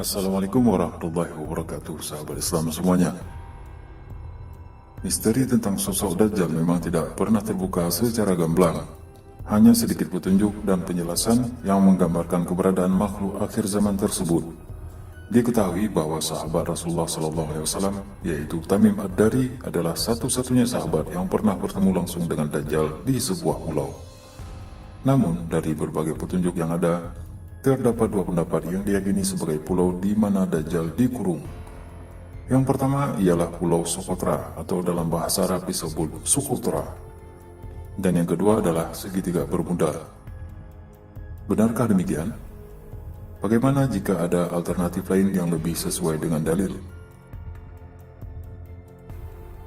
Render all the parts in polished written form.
Assalamualaikum warahmatullahi wabarakatuh, sahabat Islam semuanya. Misteri tentang sosok Dajjal memang tidak pernah terbuka secara gamblang. Hanya sedikit petunjuk dan penjelasan yang menggambarkan keberadaan makhluk akhir zaman tersebut. Diketahui bahwa sahabat Rasulullah SAW, yaitu Tamim Ad-Dari, adalah satu-satunya sahabat yang pernah bertemu langsung dengan Dajjal di sebuah pulau. Namun, dari berbagai petunjuk yang ada, terdapat dua pendapat yang diyakini sebagai pulau di mana Dajjal dikurung. Yang pertama ialah Pulau Socotra atau dalam bahasa Arab disebut Sukutra. Dan yang kedua adalah Segitiga Bermuda. Benarkah demikian? Bagaimana jika ada alternatif lain yang lebih sesuai dengan dalil?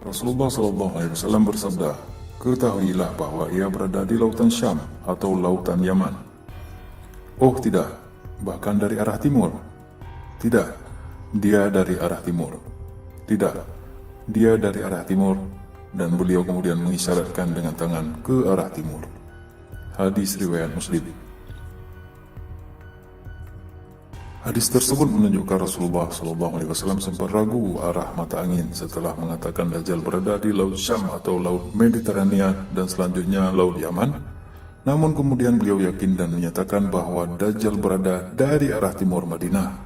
Rasulullah SAW bersabda, "Ketahuilah bahwa ia berada di lautan Syam atau lautan Yaman." Oh tidak, bahkan dari arah timur. Tidak, dia dari arah timur. Tidak, dia dari arah timur. Dan beliau kemudian mengisyaratkan dengan tangan ke arah timur. Hadis riwayat Muslim. Hadis tersebut menunjukkan Rasulullah SAW sempat ragu arah mata angin setelah mengatakan Dajjal berada di Laut Syam atau Laut Mediterania dan selanjutnya Laut Yaman. Namun kemudian beliau yakin dan menyatakan bahwa Dajjal berada dari arah timur Madinah.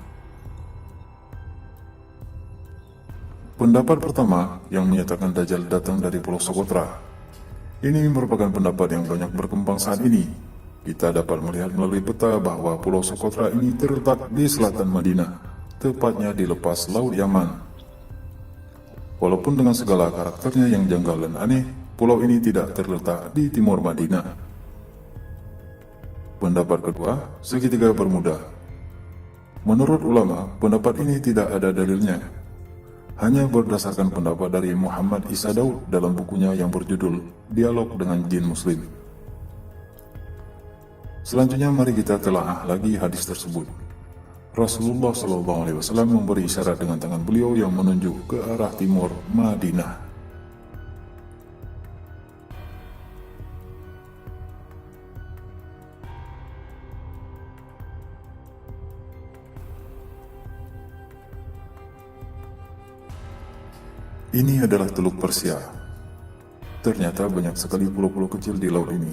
Pendapat pertama yang menyatakan Dajjal datang dari Pulau Socotra. Ini merupakan pendapat yang banyak berkembang saat ini. Kita dapat melihat melalui peta bahwa Pulau Socotra ini terletak di selatan Madinah, tepatnya di lepas Laut Yaman. Walaupun dengan segala karakternya yang janggal dan aneh, pulau ini tidak terletak di timur Madinah. Pendapat kedua, Segitiga Bermuda. Menurut ulama, pendapat ini tidak ada dalilnya. Hanya berdasarkan pendapat dari Muhammad Isa Daud dalam bukunya yang berjudul Dialog dengan Jin Muslim. Selanjutnya mari kita telaah lagi hadis tersebut. Rasulullah SAW memberi isyarat dengan tangan beliau yang menunjuk ke arah timur Madinah. Ini adalah Teluk Persia. Ternyata banyak sekali pulau-pulau kecil di laut ini.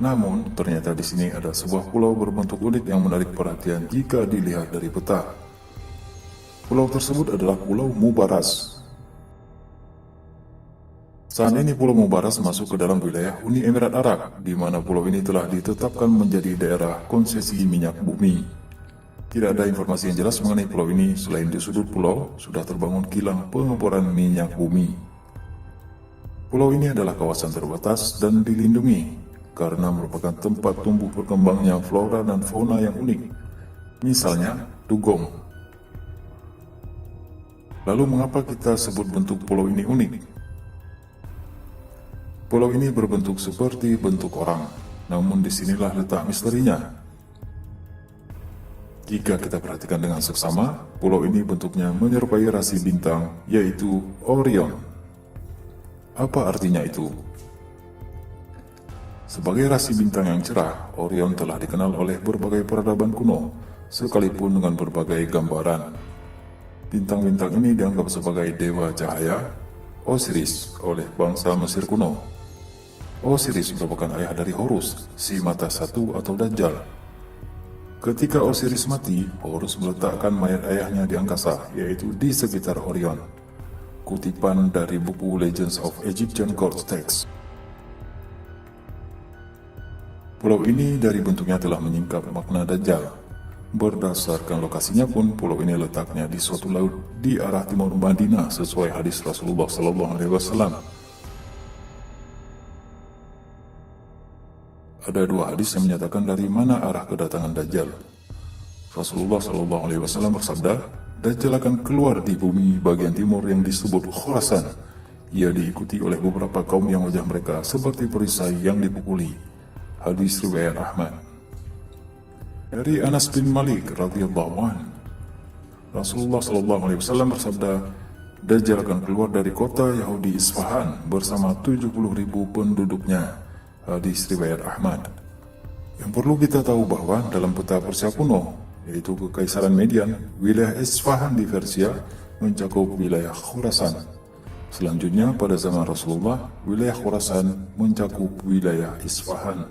Namun, ternyata di sini ada sebuah pulau berbentuk unik yang menarik perhatian jika dilihat dari peta. Pulau tersebut adalah Pulau Mubaras. Saat ini Pulau Mubaras masuk ke dalam wilayah Uni Emirat Arab, di mana pulau ini telah ditetapkan menjadi daerah konsesi minyak bumi. Tidak ada informasi yang jelas mengenai pulau ini selain di sudut pulau sudah terbangun kilang pengeboran minyak bumi. Pulau ini adalah kawasan terbatas dan dilindungi karena merupakan tempat tumbuh berkembangnya flora dan fauna yang unik. Misalnya, dugong. Lalu mengapa kita sebut bentuk pulau ini unik? Pulau ini berbentuk seperti bentuk orang, namun disinilah letak misterinya. Jika kita perhatikan dengan seksama, pulau ini bentuknya menyerupai rasi bintang, yaitu Orion. Apa artinya itu? Sebagai rasi bintang yang cerah, Orion telah dikenal oleh berbagai peradaban kuno, sekalipun dengan berbagai gambaran. Bintang-bintang ini dianggap sebagai dewa cahaya, Osiris, oleh bangsa Mesir kuno. Osiris merupakan ayah dari Horus, si mata satu atau Dajjal. Ketika Osiris mati, Horus meletakkan mayat ayahnya di angkasa, yaitu di sekitar Orion. Kutipan dari buku Legends of Egyptian God Texts. Pulau ini dari bentuknya telah menyingkap makna Dajjal. Berdasarkan lokasinya pun, pulau ini letaknya di suatu laut di arah timur Madinah sesuai hadis Rasulullah SAW. Ada dua hadis yang menyatakan dari mana arah kedatangan Dajjal. Rasulullah SAW bersabda, Dajjal akan keluar di bumi bagian timur yang disebut Khurasan. Ia diikuti oleh beberapa kaum yang wajah mereka seperti perisai yang dipukuli. Hadis riwayat Ahmad. Dari Anas bin Malik radhiyallahu anhu, Rasulullah SAW bersabda, Dajjal akan keluar dari kota Yahudi Isfahan bersama 70.000 penduduknya. Hadis riwayat Ahmad. Yang perlu kita tahu bahwa dalam peta Persia kuno, yaitu Kekaisaran Median. Wilayah Isfahan di Persia mencakup wilayah Khurasan. Selanjutnya pada zaman Rasulullah, wilayah Khurasan mencakup wilayah Isfahan.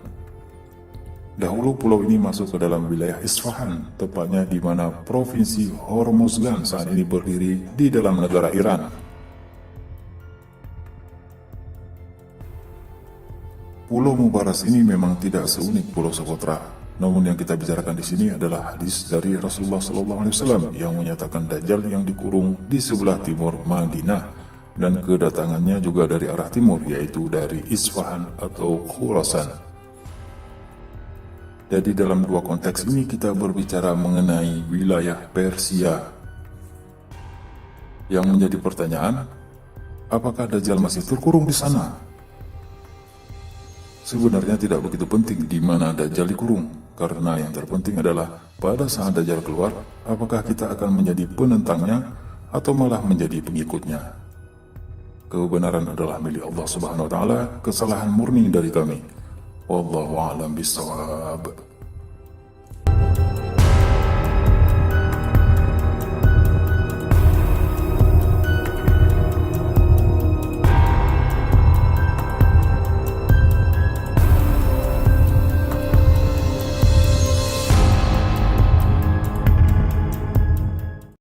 Dahulu pulau ini masuk ke dalam wilayah Isfahan, tepatnya di mana provinsi Hormozgan saat ini berdiri di dalam negara Iran. Pulau Mubaras ini memang tidak seunik Pulau Socotra. Namun yang kita bicarakan di sini adalah hadis dari Rasulullah SAW yang menyatakan Dajjal yang dikurung di sebelah timur Madinah, dan kedatangannya juga dari arah timur, yaitu dari Isfahan atau Khurasan. Jadi dalam dua konteks ini kita berbicara mengenai wilayah Persia. Yang menjadi pertanyaan, apakah Dajjal masih terkurung di sana? Sebenarnya tidak begitu penting di mana Dajjal dikurung, karena yang terpenting adalah pada saat Dajjal keluar, apakah kita akan menjadi penentangnya atau malah menjadi pengikutnya. Kebenaran adalah milik Allah Subhanahu wa taala, kesalahan murni dari kami. Wallahu a'lam bishawab.